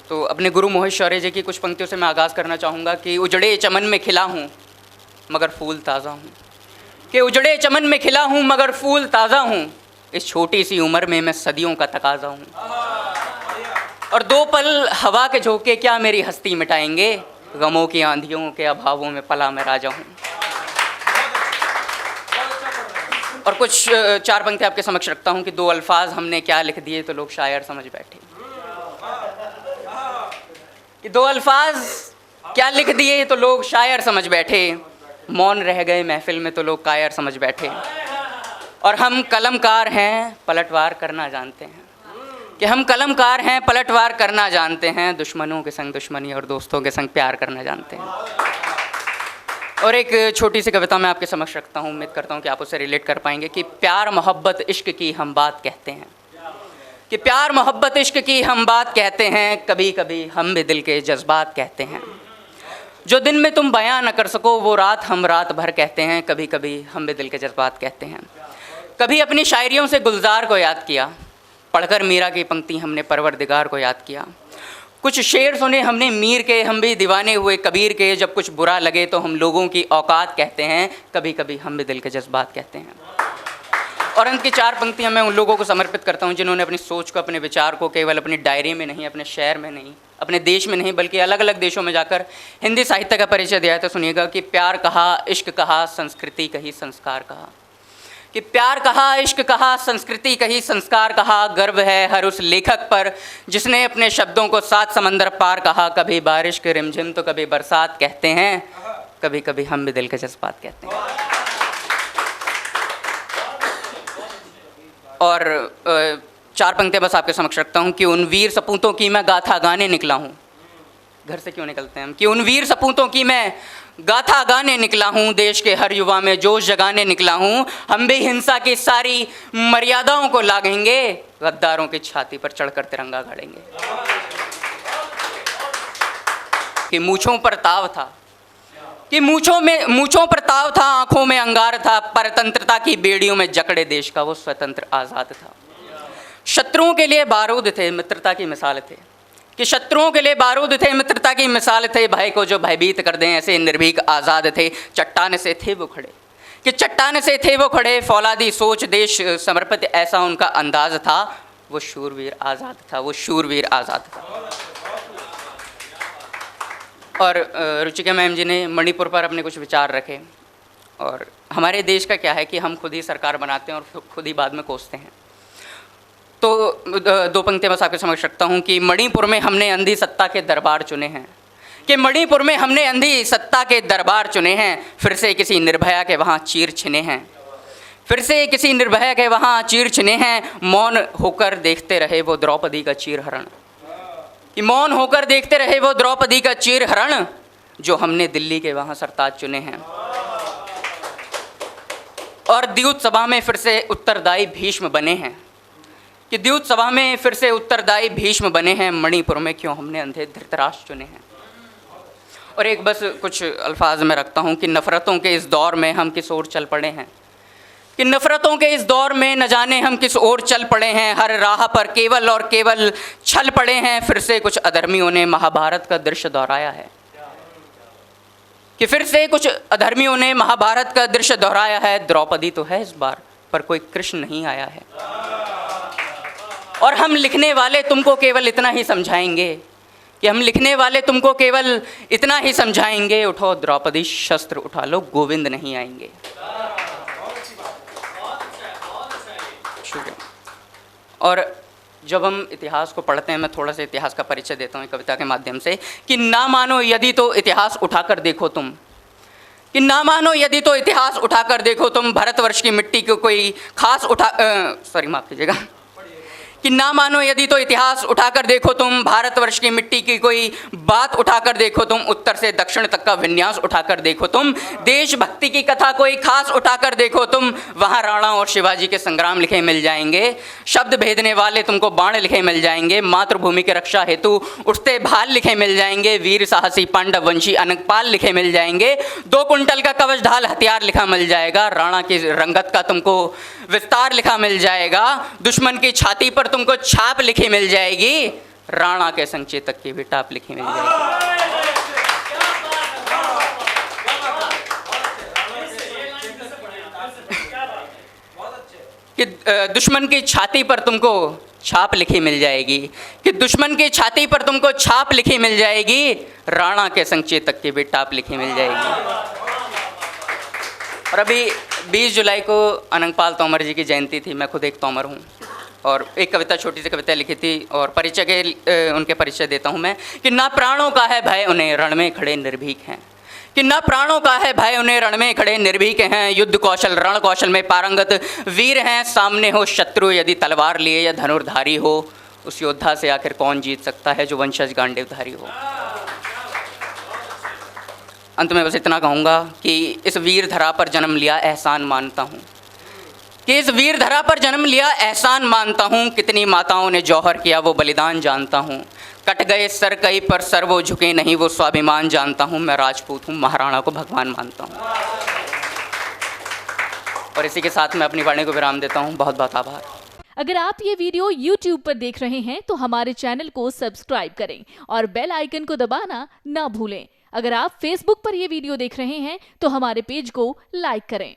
तो अपने गुरु मोहित शौर्य जी की कुछ पंक्तियों से मैं आगाज़ करना चाहूँगा कि उजड़े चमन में खिला हूँ मगर फूल ताज़ा हूँ, कि उजड़े चमन में खिला हूँ मगर फूल ताज़ा हूँ, इस छोटी सी उम्र में मैं सदियों का तकाज़ा हूँ, और दो पल हवा के झोंके क्या मेरी हस्ती मिटाएंगे, गमों की आंधियों के अभावों में पला मैं राजा हूँ। और कुछ चार पंक्ति आपके समक्ष रखता हूँ कि दो अल्फाज हमने क्या लिख दिए तो लोग शायर समझ बैठे, कि दो अल्फाज क्या लिख दिए तो लोग शायर समझ बैठे, मौन रह गए महफिल में तो लोग कायर समझ बैठे, और हम कलमकार हैं पलटवार करना जानते हैं, कि हम कलमकार हैं पलटवार करना जानते हैं, दुश्मनों के संग दुश्मनी और दोस्तों के संग प्यार करना जानते हैं। और एक छोटी सी कविता मैं आपके समक्ष रखता हूँ, उम्मीद करता हूँ कि आप उससे रिलेट कर पाएंगे, कि प्यार मोहब्बत इश्क की हम बात कहते हैं, कि प्यार मोहब्बत इश्क की हम बात कहते हैं, कभी कभी हम भी दिल के जज्बात कहते हैं, जो दिन में तुम बयां न कर सको वो रात हम रात भर कहते हैं, कभी कभी हम भी दिल के जज्बात कहते हैं। कभी अपनी शायरियों से गुलजार को याद किया, पढ़कर मीरा की पंक्ति हमने परवरदिगार को याद किया, कुछ शेर सुने हमने मीर के, हम भी दीवाने हुए कबीर के, जब कुछ बुरा लगे तो हम लोगों की औकात कहते हैं, कभी कभी हम भी दिल के जज्बात कहते हैं। और अंत की चार पंक्तियां मैं उन लोगों को समर्पित करता हूं जिन्होंने अपनी सोच को, अपने विचार को केवल अपनी डायरी में नहीं, अपने शहर में नहीं, अपने देश में नहीं, बल्कि अलग अलग देशों में जाकर हिंदी साहित्य का परिचय दिया। तो सुनिएगा कि प्यार कहा, इश्क कहा, संस्कृति कही, संस्कार कहा, कि प्यार कहा, इश्क कहा, संस्कृति कही, संस्कार कहा, गर्व है हर उस लेखक पर जिसने अपने शब्दों को सात समंदर पार कहा, कभी बारिश के रिमझिम तो कभी बरसात कहते हैं, कभी कभी हम भी दिल के जज्बात कहते हैं। और चार पंक्तियाँ बस आपके समक्ष रखता हूँ कि उन वीर सपूतों की मैं गाथा गाने निकला हूँ, घर से क्यों निकलते हैं हम, कि उन वीर सपूतों की मैं गाथा गाने निकला हूँ, देश के हर युवा में जोश जगाने निकला हूँ, हम भी हिंसा की सारी मर्यादाओं को लागेंगे, गद्दारों की छाती पर चढ़कर तिरंगा गाड़ेंगे। कि मूंछों पर ताव था, कि मूंछों पर ताव था, आंखों में अंगार था, परतंत्रता की बेड़ियों में जकड़े देश का वो स्वतंत्र आज़ाद था। शत्रुओं के लिए बारूद थे, मित्रता की मिसाल थे, कि शत्रुओं के लिए बारूद थे, मित्रता की मिसाल थे, भय को जो भयभीत कर दें ऐसे निर्भीक आज़ाद थे, चट्टान से थे वो खड़े, कि चट्टान से थे वो खड़े, फौलादी सोच देश समर्पित ऐसा उनका अंदाज था, वो शूरवीर आज़ाद था, वो शूरवीर आज़ाद था। और रुचिका मैम जी ने मणिपुर पर अपने कुछ विचार रखे, और हमारे देश का क्या है कि हम खुद ही सरकार बनाते हैं और खुद ही बाद में कोसते हैं। तो दो पंक्तियाँ बस आपके समक्ष रखता हूँ कि मणिपुर में हमने अंधी सत्ता के दरबार चुने हैं, कि मणिपुर में हमने अंधी सत्ता के दरबार चुने हैं, फिर से किसी निर्भया के वहाँ चीर छिने हैं, फिर से किसी निर्भया के वहाँ चीर छिने हैं, मौन होकर देखते रहे वो द्रौपदी का चीर हरण, कि मौन होकर देखते रहे वो द्रौपदी का चीर हरण, जो हमने दिल्ली के वहाँ सरताज चुने हैं। और द्यूत सभा में फिर से उत्तरदायी भीष्म बने हैं, कि द्यूत सभा में फिर से उत्तरदायी भीष्म बने हैं, मणिपुर में क्यों हमने अंधे धृतराष्ट्र चुने हैं। और एक बस कुछ अल्फाज में रखता हूँ कि नफ़रतों के इस दौर में हम किस ओर चल पड़े हैं, कि नफ़रतों के इस दौर में न जाने हम किस ओर चल पड़े हैं, हर राह पर केवल और केवल छल पड़े हैं, फिर से कुछ अधर्मियों ने महाभारत का दृश्य दोहराया है, कि फिर से कुछ अधर्मियों ने महाभारत का दृश्य दोहराया है, द्रौपदी तो है इस बार पर कोई कृष्ण नहीं आया है, और हम लिखने वाले तुमको केवल इतना ही समझाएंगे, कि हम लिखने वाले तुमको केवल इतना ही समझाएंगे, उठो द्रौपदी शस्त्र उठा लो, गोविंद नहीं आएंगे। और जब हम इतिहास को पढ़ते हैं, मैं थोड़ा सा इतिहास का परिचय देता हूँ कविता के माध्यम से, कि ना मानो यदि तो इतिहास उठाकर देखो तुम, कि ना मानो यदि तो इतिहास उठाकर देखो तुम, भारतवर्ष की मिट्टी को कोई खास माफ़ कीजिएगा, कि ना मानो यदि तो इतिहास उठाकर देखो तुम, भारतवर्ष की मिट्टी की कोई बात उठाकर देखो तुम, उत्तर से दक्षिण तक का विन्यास उठाकर देखो तुम, देशभक्ति की कथा कोई खास उठाकर देखो तुम, वहाँ राणा और शिवाजी के संग्राम लिखे मिल जाएंगे, शब्द भेदने वाले तुमको बाण लिखे मिल जाएंगे, मातृभूमि की रक्षा हेतु उठते भाल लिखे मिल जाएंगे, वीर साहसी पांडव वंशी अनकपाल लिखे मिल जाएंगे, 2 कुंटल का कवच ढाल हथियार लिखा मिल जाएगा, राणा की रंगत का तुमको विस्तार लिखा मिल जाएगा, दुश्मन की छाती पर तुमको छाप लिखी मिल जाएगी, राणा के संग चेतक की भी टाप लिखी मिल जाएगी। कि दुश्मन की छाती पर तुमको छाप लिखी मिल जाएगी, कि दुश्मन की छाती पर तुमको छाप लिखी मिल जाएगी, राणा के संग चेतक की भी टाप लिखी मिल जाएगी। और अभी 20 जुलाई को अनंगपाल तोमर जी की जयंती थी। मैं खुद एक तोमर हूँ और एक कविता, छोटी सी कविता लिखी थी और परिचय के उनके परिचय देता हूँ मैं कि ना प्राणों का है भय उन्हें, रण में खड़े निर्भीक हैं। कि ना प्राणों का है भय उन्हें, रण में खड़े निर्भीक हैं। युद्ध कौशल रण कौशल में पारंगत वीर हैं। सामने हो शत्रु यदि तलवार लिए या धनुर्धारी हो, उस योद्धा से आखिर कौन जीत सकता है जो वंशज गांडीवधारी हो। अंत में बस इतना कहूँगा कि इस वीर धरा पर जन्म लिया एहसान मानता हूँ, कि इस वीर धरा पर जन्म लिया एहसान मानता हूँ। कितनी माताओं ने जौहर किया वो बलिदान जानता हूँ। कट गए सर कई पर सर वो झुके नहीं, वो स्वाभिमान जानता हूँ। मैं राजपूत हूँ, महाराणा को भगवान मानता हूँ। और इसी के साथ मैं अपनी वाणी को विराम देता हूँ। बहुत बहुत आभार। अगर आप ये वीडियो YouTube पर देख रहे हैं तो हमारे चैनल को सब्सक्राइब करें और बेल आइकन को दबाना ना भूलें। अगर आप Facebook पर ये वीडियो देख रहे हैं तो हमारे पेज को लाइक करें।